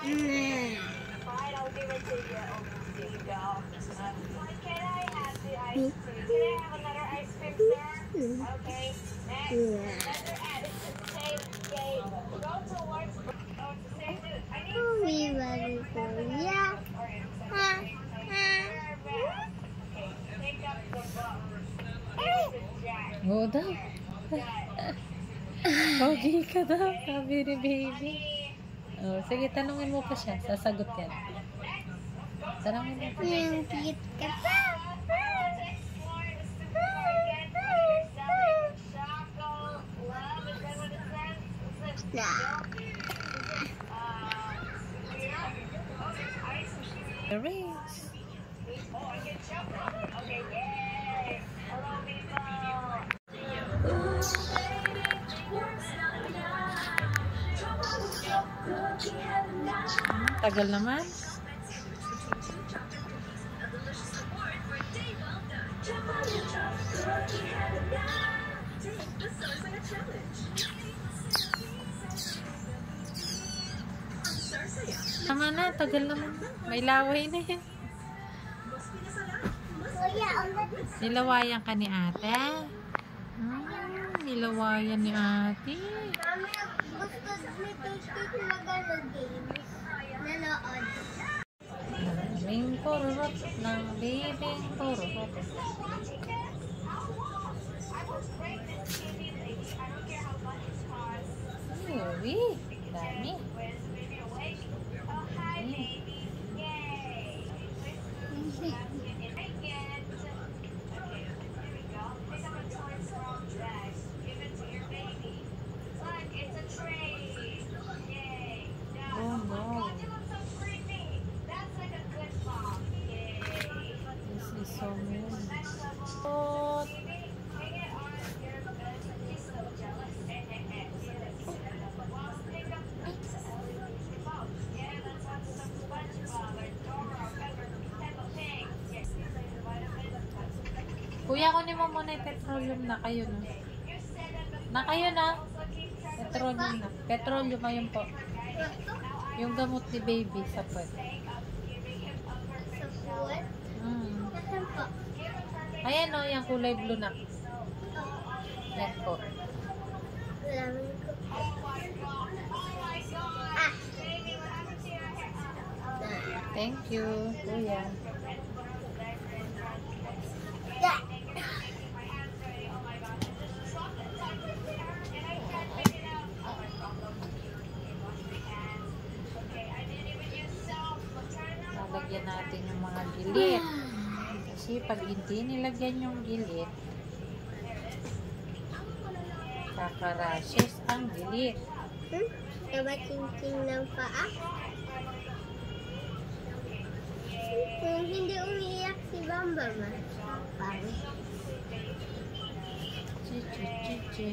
I'll give it to you. Here you go. Can I have the ice cream? Can I have another ice cream, sir? Okay. Next. Another add. It's the same game. Go towards. Oh, it's the same dude. I need take up the book. Oo daw. Pogi ka daw, sabi ni baby. Oh, sige, tanungin mo pa siya. Sasagot yan. Tanungin mo pa siya. Yung cute ka pa. The race. Tagal naman. Tama na, tagal naman. May laway na yan. Nilawayan ka ni ate? Nilawayan ni ate. Mami, gusto ni Titi mag-game. Nanood. Naming pururot ng bibing pururot. Uy, dami. Oh no. This is so mean. Oh. Kuya, kunin mo muna yung petroleum na kayo na. Na kayo na. Petroleum na. Petroleum ayun po. Yung gamot ni baby sa puwet. Sa puwet? Nasaan po? Ayan o, yung kulay blue na. Yan po. Alamin ko. Thank you, kuya. Lalagyan natin yung mga gilid. Kasi pag hindi nilagyan yung gilid, kakarashes ang gilid. Diba ting-ting ng paa? Kung hindi umiiyak si Bamba ma. Pangit. Chi-chi-chi-chi.